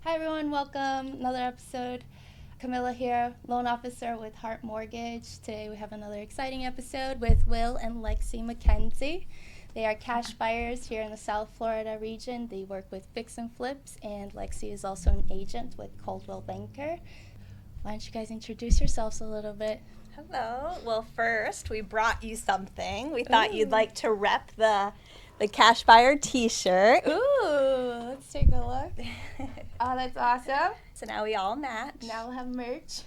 Hi everyone, welcome. Another episode. Camilla here, loan officer with Hart Mortgage. Today we have another exciting episode with Will and Lexi McKenzie. They are cash buyers here in the South Florida region. They work with fix and flips, and Lexi is also an agent with Coldwell Bank. Why don't you guys introduce yourselves a little bit? Hello. Well, first, we brought you something. We thought you'd like to rep the Cash Buyer t-shirt. Ooh, let's take a look. Oh, that's awesome. So now we all match. Now we'll have merch.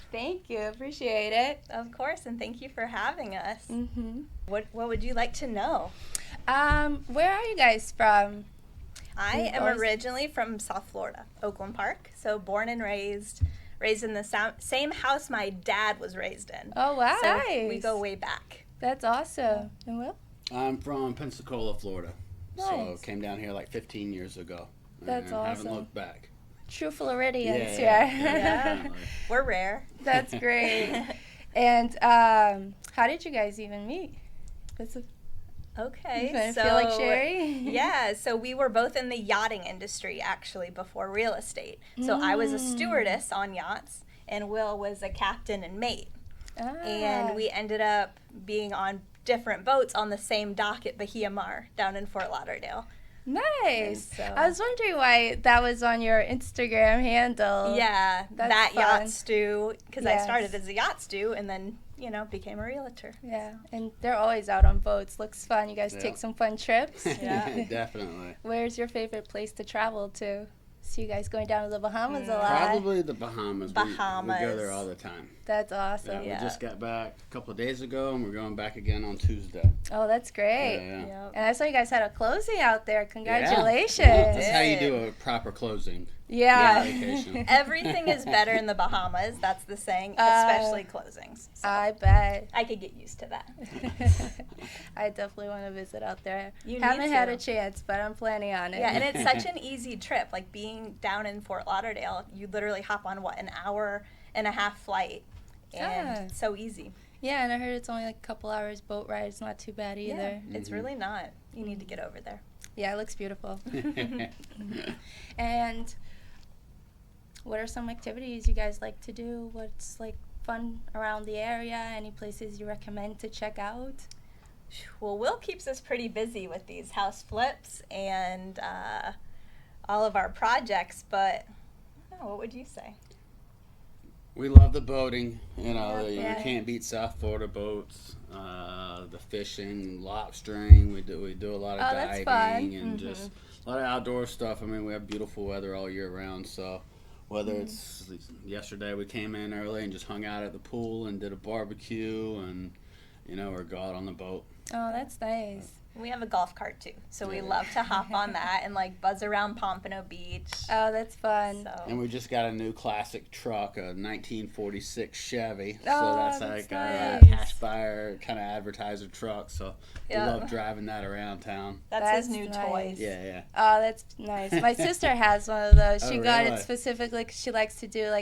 Thank you. Appreciate it. Of course, and thank you for having us. Mm-hmm. What would you like to know? Where are you guys from? I am originally from South Florida, Oakland Park. So born and raised in the same house my dad was raised in. Oh, wow. So nice. we go way back. That's awesome. And Will? I'm from Pensacola, Florida. Nice. So came down here like 15 years ago. That's and awesome. haven't looked back. True Floridians here. Yeah. We're rare. That's great. And how did you guys even meet? Okay, you feel like sharing? Yeah, so we were both in the yachting industry actually before real estate. So I was a stewardess on yachts, and Will was a captain and mate. And we ended up being on different boats on the same dock at Bahia Mar down in Fort Lauderdale. Nice. So, I was wondering why that was on your Instagram handle. Yeah, That's that fun. yacht stew, because Yes. I started as a yacht stew and then, became a realtor. Yeah, and they're always out on boats. Looks fun. You guys Yeah. take some fun trips. Yeah. Definitely. Where's your favorite place to travel to? See you guys going down to the Bahamas a lot. Probably the Bahamas. We go there all the time. That's awesome. We just got back a couple of days ago, and we're going back again on Tuesday. Oh, that's great. Yeah. Yep. And I saw you guys had a closing out there. Congratulations. Yeah. That's how you do a proper closing. Yeah. Vacation. Everything is better in the Bahamas, that's the saying, especially closings. So I bet. I could get used to that. I definitely want to visit out there. You need Haven't had to. a chance, but I'm planning on it. Yeah, and it's such an easy trip. Like being down in Fort Lauderdale, you literally hop on, an hour-and-a-half flight, and so easy. Yeah, and I heard it's only like a couple hours boat ride. It's not too bad either. Yeah, it's really not. You need to get over there. Yeah, it looks beautiful. And what are some activities you guys like to do? What's like fun around the area? Any places you recommend to check out? Well, Will keeps us pretty busy with these house flips and all of our projects, but I don't know, what would you say? We love the boating. You can't beat South Florida boats. The fishing, lobstering. We do a lot of that's diving fun. and just a lot of outdoor stuff. I mean, we have beautiful weather all year round. So whether it's yesterday, we came in early and just hung out at the pool and did a barbecue, and or go out on the boat. Oh, that's nice. We have a golf cart too, so we love to hop on that and buzz around Pompano Beach. Oh, that's fun. And we just got a new classic truck, a 1946 Chevy. Oh, so that's that's like nice. a cash buyer kind of advertiser truck. So we love driving that around town. That's his new nice. toy. Yeah. Oh, that's nice. My sister has one of those. She got really? it specifically because she likes to do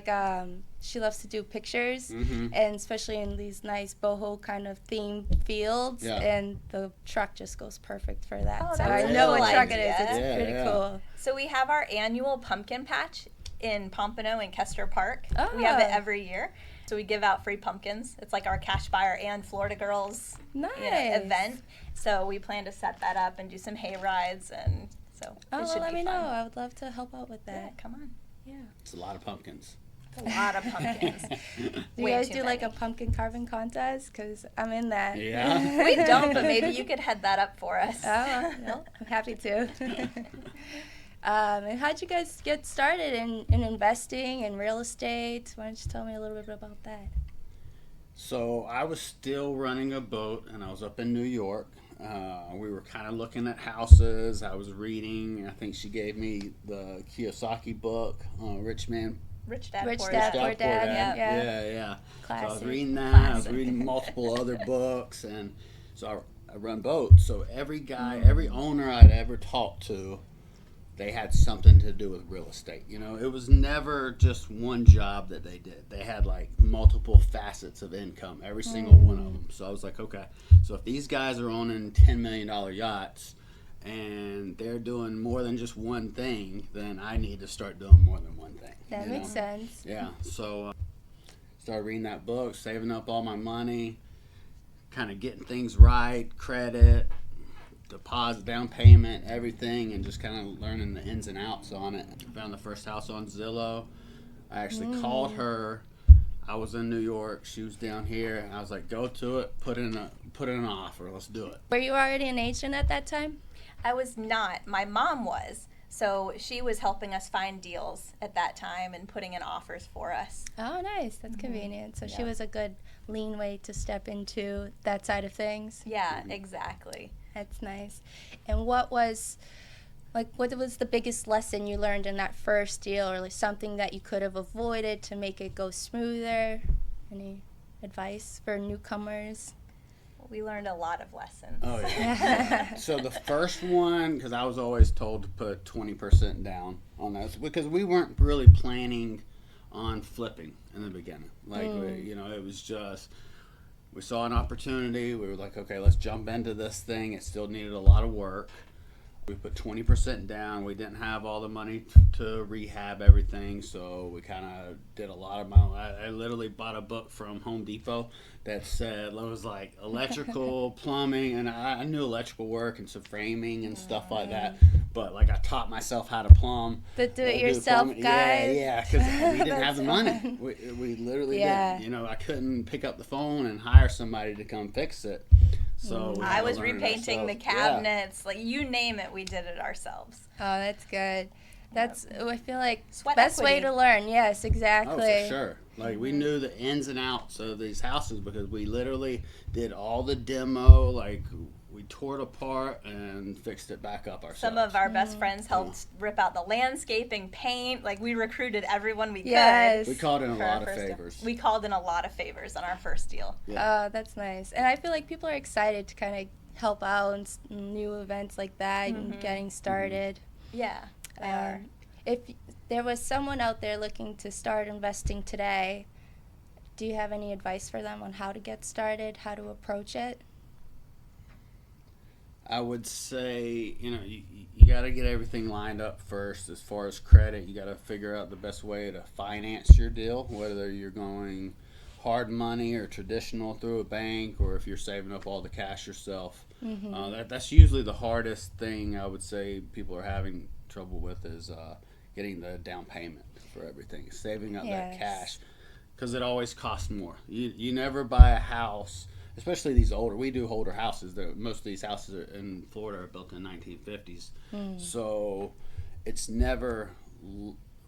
she loves to do pictures, and especially in these nice boho kind of themed fields, and the truck just goes perfect for that. Oh, so that's I a know cool what truck it is. idea. It's pretty cool. So we have our annual pumpkin patch in Pompano and Kester Park. Oh. We have it every year. So we give out free pumpkins. It's like our Cash Buyer and Florida Girls event. So we plan to set that up and do some hay rides, and so it should let be me fun. know. I would love to help out with that. Yeah, come on. Yeah. It's a lot of pumpkins. It's a lot of pumpkins. Do you Way guys too do like a many. pumpkin carving contest? Because I'm in that. Yeah. We don't, but maybe you could head that up for us. Oh, well, I'm happy to. And how'd you guys get started in investing in real estate? Why don't you tell me a little bit about that? So I was still running a boat, and I was up in New York. We were kind of looking at houses. I was reading. I think she gave me the Kiyosaki book, Rich Dad, Poor Dad. Dad. Yeah. Classic. So I was reading that. I was reading multiple other books, and so I run boats. So every guy, every owner I'd ever talked to, they had something to do with real estate. It was never just one job that they did. They had multiple facets of income, every single one of them. So I was like, okay, so if these guys are owning $10 million yachts, and they're doing more than just one thing, then I need to start doing more than one thing. That makes sense. Yeah. So started reading that book, saving up all my money, kind of getting things right, credit, deposit, down payment, everything, and just kind of learning the ins and outs on it. Found the first house on Zillow. I actually called her. I was in New York. She was down here. And I was like, go to it, put in an offer. Let's do it. Were you already an agent at that time? I was not. My mom was. So she was helping us find deals at that time and putting in offers for us. Oh, nice. That's convenient. So she was a good lean way to step into that side of things. Yeah, exactly. That's nice. And what was the biggest lesson you learned in that first deal, or like something that you could have avoided to make it go smoother? Any advice for newcomers? We learned a lot of lessons. Oh, yeah. So the first one, because I was always told to put 20% down on those, because we weren't really planning on flipping in the beginning. Like, it was just, we saw an opportunity. We were like, okay, let's jump into this thing. It still needed a lot of work. We put 20% down. We didn't have all the money to rehab everything, so we kind of did a lot of I literally bought a book from Home Depot that said, it was like electrical, plumbing, and I knew electrical work and some framing and stuff like that, but like I taught myself how to plumb. The do-it-yourself guy. Yeah, because we didn't have the money. We literally didn't. I couldn't pick up the phone and hire somebody to come fix it. So I was repainting the cabinets, like you name it, we did it ourselves. Oh, that's good. That's I feel like Sweat best equity. way to learn. Yes, exactly. Oh, for sure. Like we knew the ins and outs of these houses because we literally did all the demo. Like we tore it apart and fixed it back up ourselves. Some of our best friends helped rip out the landscaping, paint. Like we recruited everyone we Yes. could. We called in a for lot our of first deal. favors. We called in a lot of favors on our first deal. Yeah. Oh, that's nice. And I feel like people are excited to kind of help out in new events like that and getting started. Yeah, they are. If there was someone out there looking to start investing today, do you have any advice for them on how to get started, how to approach it? I would say, you got to get everything lined up first. As far as credit, you got to figure out the best way to finance your deal, whether you're going hard money or traditional through a bank, or if you're saving up all the cash yourself. That's usually the hardest thing I would say people are having trouble with is getting the down payment for everything, saving up that cash, because it always costs more. You never buy a house, especially these we do older houses. Most of these houses in Florida are built in the 1950s. So it's never,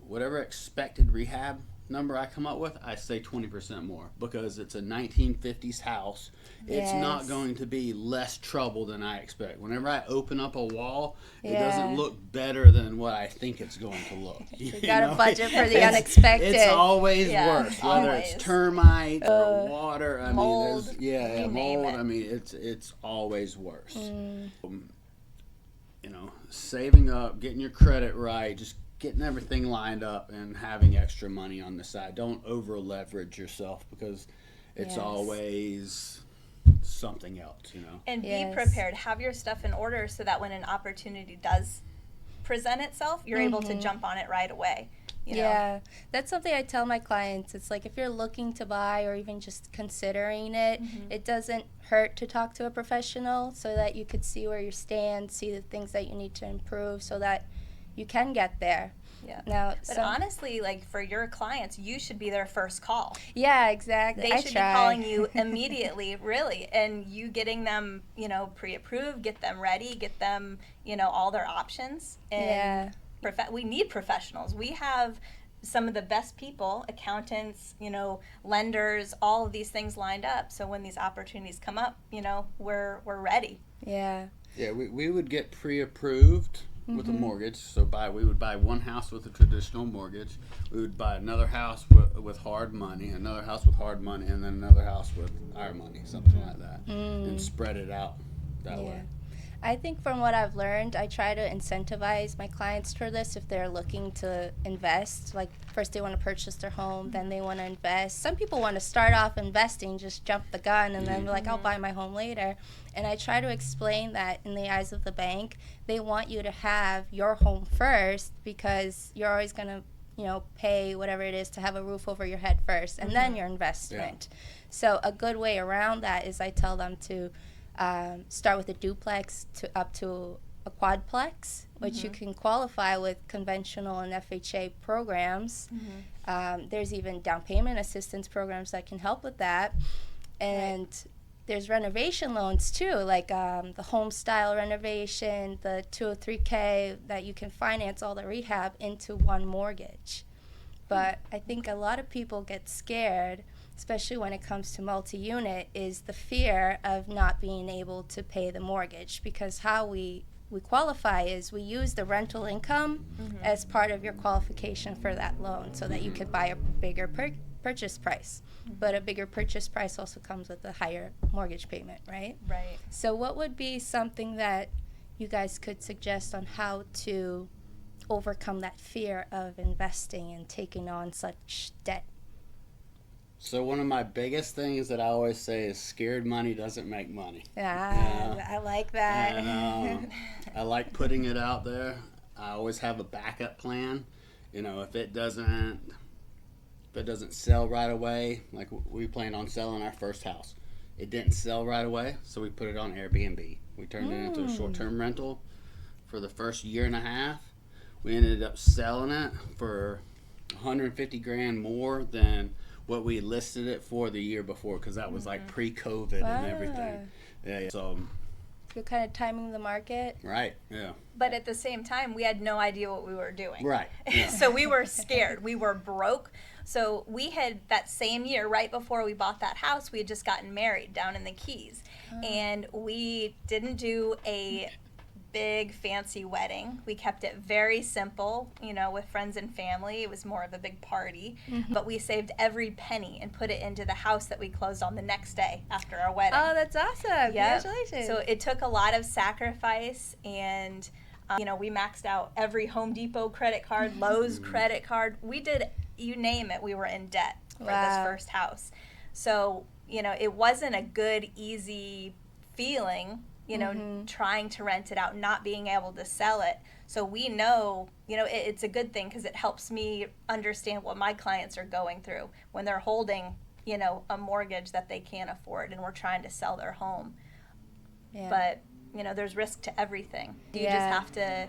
whatever expected rehab number I come up with, I say 20% more, because it's a 1950s house. It's not going to be less trouble than I expect. Whenever I open up a wall, it doesn't look better than what I think it's going to look. You got to budget for the unexpected. It's always worse, whether it's termites or water. I mold, mean, mold. I mean, it's always worse. Saving up, getting your credit right, just getting everything lined up and having extra money on the side. Don't over leverage yourself, because it's always something else, And be prepared. Have your stuff in order so that when an opportunity does present itself, you're able to jump on it right away. Yeah, that's something I tell my clients. It's like if you're looking to buy or even just considering it, it doesn't hurt to talk to a professional so that you could see where you stand, see the things that you need to improve so that you can get there. Yeah. Now, but honestly, like for your clients, you should be their first call. Yeah, exactly. They should be calling you immediately, really, and you getting them, pre-approved, get them ready, get them, all their options. And we need professionals. We have some of the best people, accountants, lenders, all of these things lined up. So when these opportunities come up, we're ready. Yeah. Yeah, we would get pre-approved with a mortgage. So we would buy one house with a traditional mortgage. We would buy another house with hard money, another house with hard money, and then another house with our money, something like that, and spread it out that way. I think from what I've learned, I try to incentivize my clients for this if they're looking to invest. Like, first they want to purchase their home, then they want to invest. Some people want to start off investing, just jump the gun, and then be like, I'll buy my home later. And I try to explain that in the eyes of the bank, they want you to have your home first because you're always going to, pay whatever it is to have a roof over your head first, and then your investment. Yeah. So a good way around that is I tell them to start with a duplex up to a quadplex, which you can qualify with conventional and FHA programs. There's even down payment assistance programs that can help with that. And there's renovation loans too, like the home style renovation, the 203K that you can finance all the rehab into one mortgage. But I think a lot of people get scared, especially when it comes to multi-unit, is the fear of not being able to pay the mortgage, because how we qualify is we use the rental income as part of your qualification for that loan so that you could buy a bigger purchase price. But a bigger purchase price also comes with a higher mortgage payment, right? Right. So what would be something that you guys could suggest on how to overcome that fear of investing and taking on such debt? So one of my biggest things that I always say is scared money doesn't make money. I like that. And, I like putting it out there. I always have a backup plan. If it doesn't sell right away, like we planned on selling our first house. It didn't sell right away, so we put it on Airbnb. We turned it into a short-term rental for the first year and a half. We ended up selling it for $150,000 more than what we listed it for the year before, because that was like pre-COVID and everything. Yeah. So you're kind of timing the market. Right. Yeah. But at the same time, we had no idea what we were doing. Right. Yeah. So we were scared. We were broke. So we had that same year, right before we bought that house, we had just gotten married down in the Keys. And we didn't do a big fancy wedding. We kept it very simple, with friends and family. It was more of a big party. But we saved every penny and put it into the house that we closed on the next day after our wedding. Oh, that's awesome. Yep. Congratulations. So it took a lot of sacrifice, and we maxed out every Home Depot credit card, Lowe's credit card. We did, you name it, we were in debt for this first house. So, it wasn't a good, easy feeling, trying to rent it out, not being able to sell it. So we know, it's a good thing because it helps me understand what my clients are going through when they're holding, a mortgage that they can't afford and we're trying to sell their home. Yeah. But, there's risk to everything. You just have to,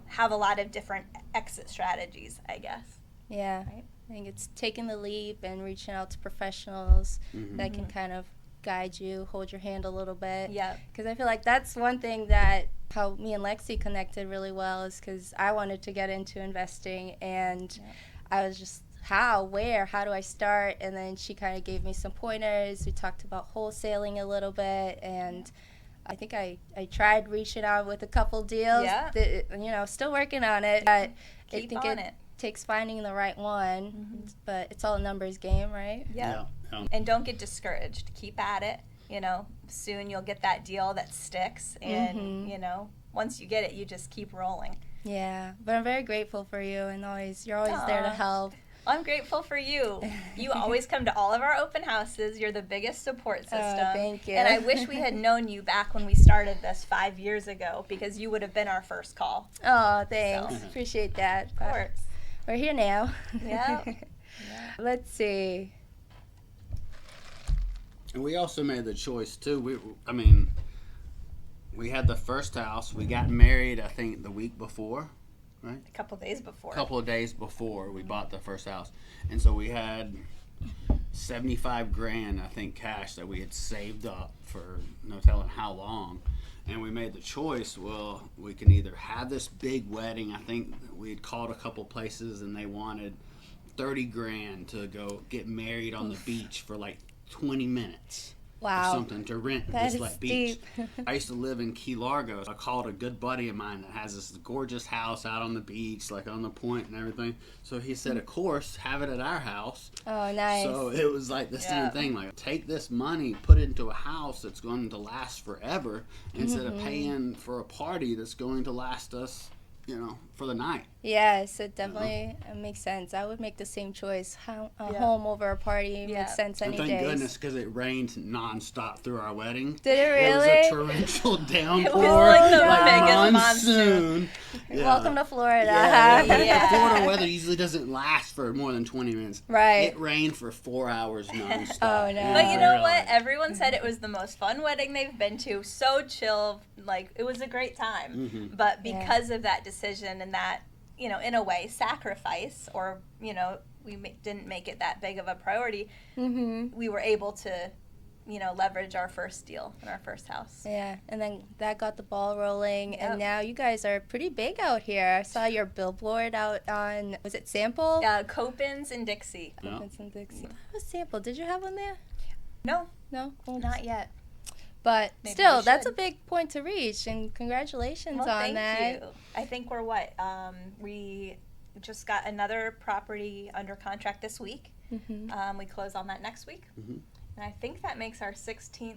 have a lot of different exit strategies, I guess. Yeah. Right? I think it's taking the leap and reaching out to professionals that can kind of guide you, hold your hand a little bit. Yeah. Because I feel like that's one thing that how me and Lexi connected really well is because I wanted to get into investing and I was just, how do I start? And then she kind of gave me some pointers. We talked about wholesaling a little bit, and I think I tried reaching out with a couple deals. Yeah. Still working on it. But I think it takes finding the right one, but it's all a numbers game, right? Yeah. And don't get discouraged. Keep at it. Soon you'll get that deal that sticks, and once you get it, you just keep rolling. Yeah, but I'm very grateful for you, and you're always there to help. I'm grateful for you. You always come to all of our open houses. You're the biggest support system. Thank you. And I wish we had known you back when we started this 5 years ago, because you would have been our first call. Oh, thanks. So. Appreciate that. Of course. We're here now. Yeah. Let's see. And we also made the choice too. We had the first house. We got married, I think, the week before, right? A couple of days before we bought the first house, and so we had $75,000, I think, cash that we had saved up for no telling how long. And we made the choice, well, we can either have this big wedding. I think we had called a couple places and they wanted $30,000 to go get married on the beach for like 20 minutes. Wow. or something to rent That this is like beach. deep. I used to live in Key Largo. I called a good buddy of mine that has this gorgeous house out on the beach, like on the point and everything. So he said, of course, have it at our house. Oh, nice. So it was like the same thing. Like, take this money, put it into a house that's going to last forever instead of paying for a party that's going to last us, for the night. Yes, it definitely makes sense. I would make the same choice. Home over a party makes sense any And thank days. goodness, because it rained nonstop through our wedding. Did it It was really? a torrential downpour. It was like the like biggest monsoon. Yeah. Welcome to Florida. Yeah. Florida weather usually doesn't last for more than 20 minutes. Right. It rained for 4 hours nonstop. Oh, no. But you know what? Everyone said it was the most fun wedding they've been to. So chill. Like, it was a great time. Mm-hmm. But because of that decision and that, in a way, sacrifice, or, we didn't make it that big of a priority, we were able to, leverage our first deal in our first house. Yeah, and then that got the ball rolling, and now you guys are pretty big out here. I saw your billboard out on, was it Sample? Copens and Dixie. Copens and Dixie. That was Sample. Did you have one there? No. No? Oops. Not yet. But Maybe still, we that's a should. big point to reach, and congratulations on Thank that. you. I think we're we just got another property under contract this week. We close on that next week. And I think that makes our 16th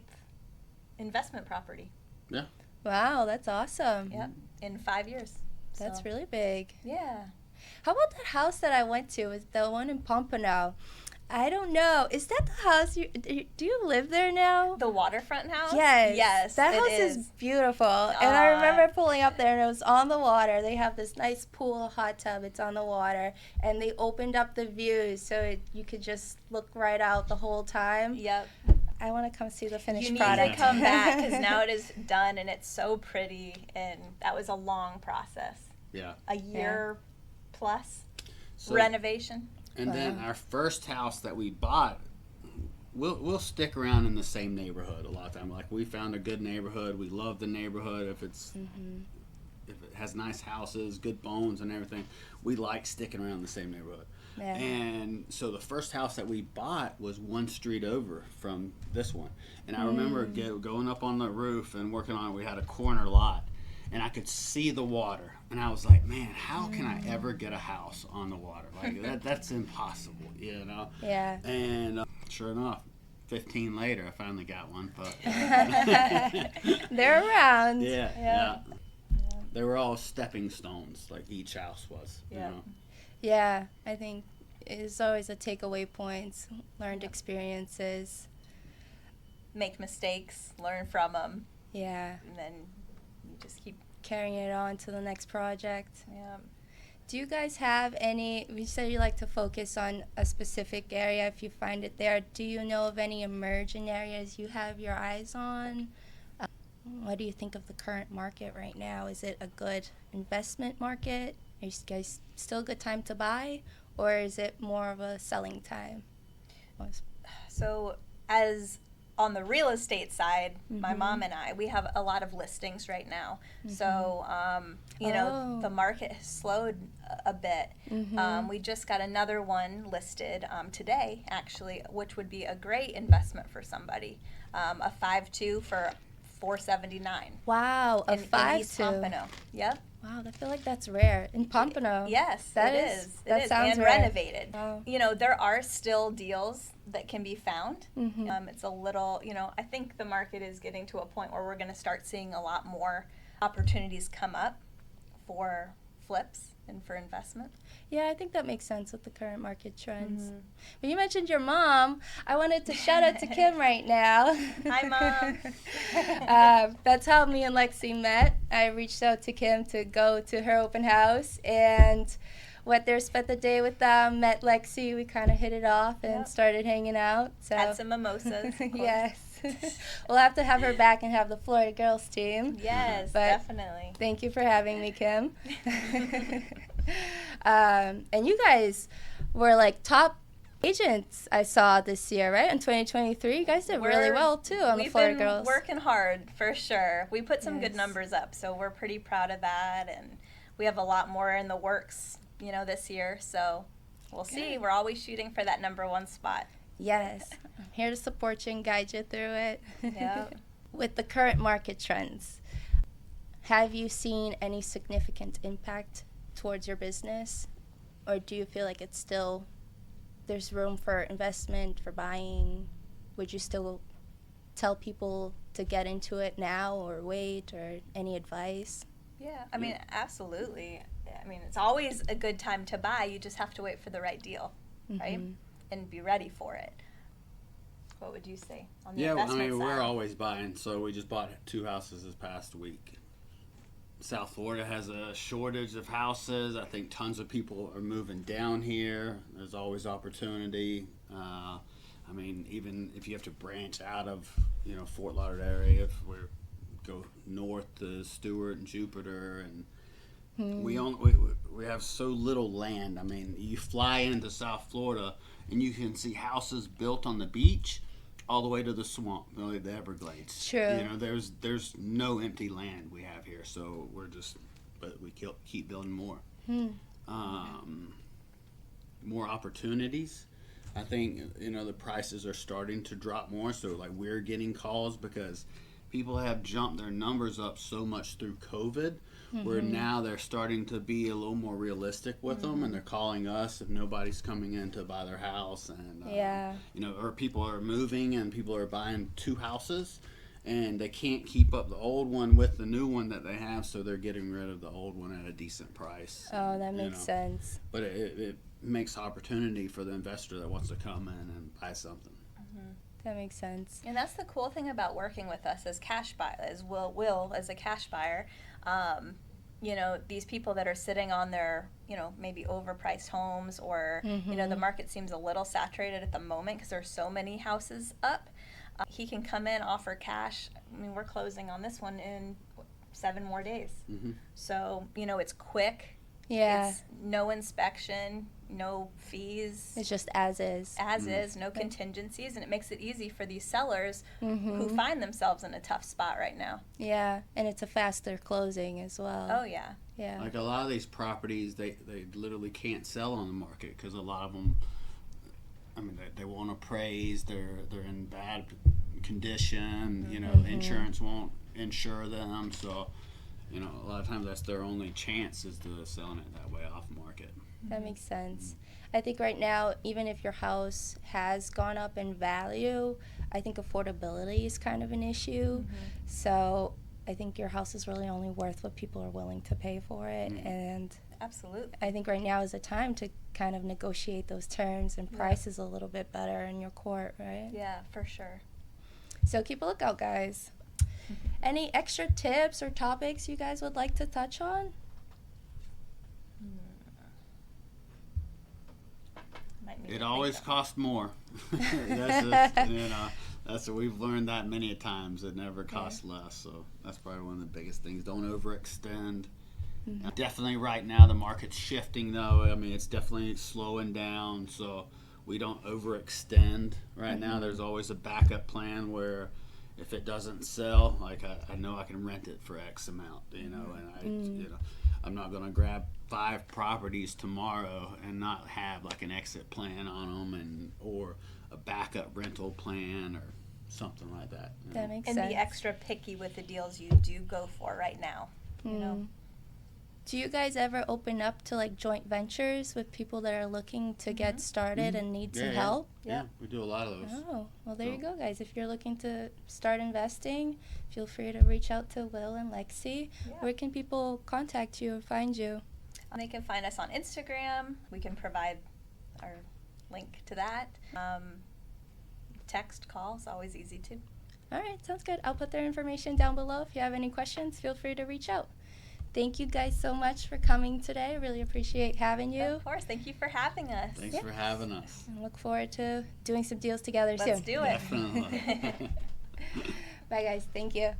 investment property. Yeah. Wow, that's awesome. Yep, in 5 years. That's really big. Yeah. How about that house that I went to? Was the one in Pompano? I don't know. Is that the house do you live there now? The waterfront house? Yes. Yes, That it house is beautiful. And I remember pulling up there and it was on the water. They have this nice pool, hot tub. It's on the water. And they opened up the views so you could just look right out the whole time. Yep. I want to come see the finished You need product. to come back because now it is done and it's so pretty, and that was a long process. Yeah. A year plus So, renovation. And then our first house that we bought, we'll stick around in the same neighborhood a lot of time. Like, we found a good neighborhood. We love the neighborhood. If it's if it has nice houses, good bones and everything, we like sticking around the same neighborhood. Yeah. And so the first house that we bought was one street over from this one. And I remember going up on the roof and working on it. We had a corner lot, and I could see the water. And I was like, man, how can I ever get a house on the water? Like, that's impossible, Yeah. And sure enough, 15 later, I finally got one. But They're around. yeah. They were all stepping stones, like each house was. Yeah. Yeah, I think it's always a takeaway points, learned experiences. Make mistakes, learn from them, Yeah, and then you just keep. carrying it on to the next project. Yeah. Do you guys have any, you said you like to focus on a specific area if you find it there. Do you know of any emerging areas you have your eyes on? What do you think of the current market right now? Is it a good investment market? Are you guys still a good time to buy? Or is it more of a selling time? So as on the real estate side, my mom and I, we have a lot of listings right now. So, the market has slowed a bit. We just got another one listed today, actually, which would be a great investment for somebody. A 5.2 for $479. Wow, a in 5.2. East Pompano. Yep. Wow, I feel like that's rare. In Pompano. Yes, That it is- is. that It is, sounds and rare. renovated. Wow. There are still deals that can be found. Mm-hmm. It's a little, I think the market is getting to a point where we're going to start seeing a lot more opportunities come up for flips and for investment. Yeah, I think that makes sense with the current market trends. When you mentioned your mom, I wanted to shout out to Kim right now. Hi, Mom. That's how me and Lexi met. I reached out to Kim to go to her open house and went there, spent the day with them, met Lexi. We kind of hit it off and started hanging out. So Had some mimosas. Of course. yes. We'll have to have her back and have the Florida girls team. Yes, But definitely. Thank you for having me, Kim. And you guys were like top agents I saw this year, right? In 2023, you guys did really well too on the Florida girls. We've been working hard for sure. We put some good Yes. numbers up, so we're pretty proud of that, and we have a lot more in the works, this year. So we'll see. We're always shooting for that number one spot. Yes. I'm here to support you and guide you through it. Yeah. With the current market trends, have you seen any significant impact towards your business? Or do you feel like it's still, there's room for investment, for buying? Would you still tell people to get into it now or wait, or any advice? Yeah, I mean, absolutely. I mean, it's always a good time to buy. You just have to wait for the right deal, right? And be ready for it. What would you say on the investment side? We're always buying. So we just bought 2 houses this past week. South Florida has a shortage of houses. I think tons of people are moving down here. There's always opportunity. I mean, even if you have to branch out of, Fort Lauderdale area, if we go north to Stewart and Jupiter, and we have so little land. I mean, you fly into South Florida and you can see houses built on the beach all the way to the swamp, really the Everglades. True. There's no empty land we have here, so but we keep building more. More opportunities. I think, the prices are starting to drop more, so like we're getting calls because people have jumped their numbers up so much through COVID, where now they're starting to be a little more realistic with them, and they're calling us if nobody's coming in to buy their house, and or people are moving and people are buying 2 houses, and they can't keep up the old one with the new one that they have, so they're getting rid of the old one at a decent price. Oh, that makes sense. But it makes opportunity for the investor that wants to come in and buy something. That makes sense. And that's the cool thing about working with us as cash buy, as Will as a cash buyer. These people that are sitting on their, maybe overpriced homes, or, the market seems a little saturated at the moment because there's so many houses up. He can come in, offer cash. I mean, we're closing on this one in 7 more days. So, it's quick. Yeah. It's no inspection, no fees. It's just as is. As is, no contingencies, and it makes it easy for these sellers who find themselves in a tough spot right now. Yeah, and it's a faster closing as well. Oh, yeah. Yeah. Like a lot of these properties, they literally can't sell on the market because a lot of them, they won't appraise, they're in bad condition, insurance won't insure them, so a lot of times that's their only chance is to selling it that way off market. That makes sense. I think right now, even if your house has gone up in value, I think affordability is kind of an issue. So I think your house is really only worth what people are willing to pay for it. And absolutely, I think right now is a time to kind of negotiate those terms and prices a little bit better in your court, right? Yeah, for sure. So keep a lookout, guys. Any extra tips or topics you guys would like to touch on? It always costs more. That's what we've learned that many times. It never costs less. So that's probably one of the biggest things. Don't overextend. Definitely right now the market's shifting though. I mean, it's definitely slowing down. So we don't overextend right now. There's always a backup plan where if it doesn't sell, like I know I can rent it for X amount, and I'm not going to grab 5 properties tomorrow and not have like an exit plan on them or a backup rental plan or something like that. That makes sense. And be extra picky with the deals you do go for right now. Do you guys ever open up to like joint ventures with people that are looking to get started and need some help? Yeah, we do a lot of those. Oh, well, there you go, guys. If you're looking to start investing, feel free to reach out to Will and Lexi. Yeah. Where can people contact you or find you? They can find us on Instagram. We can provide our link to that. Text, call is always easy too. All right, sounds good. I'll put their information down below. If you have any questions, feel free to reach out. Thank you guys so much for coming today. I really appreciate having you. Of course. Thank you for having us. Thanks for having us. And look forward to doing some deals together soon. Let's do it. Definitely. Bye, guys. Thank you.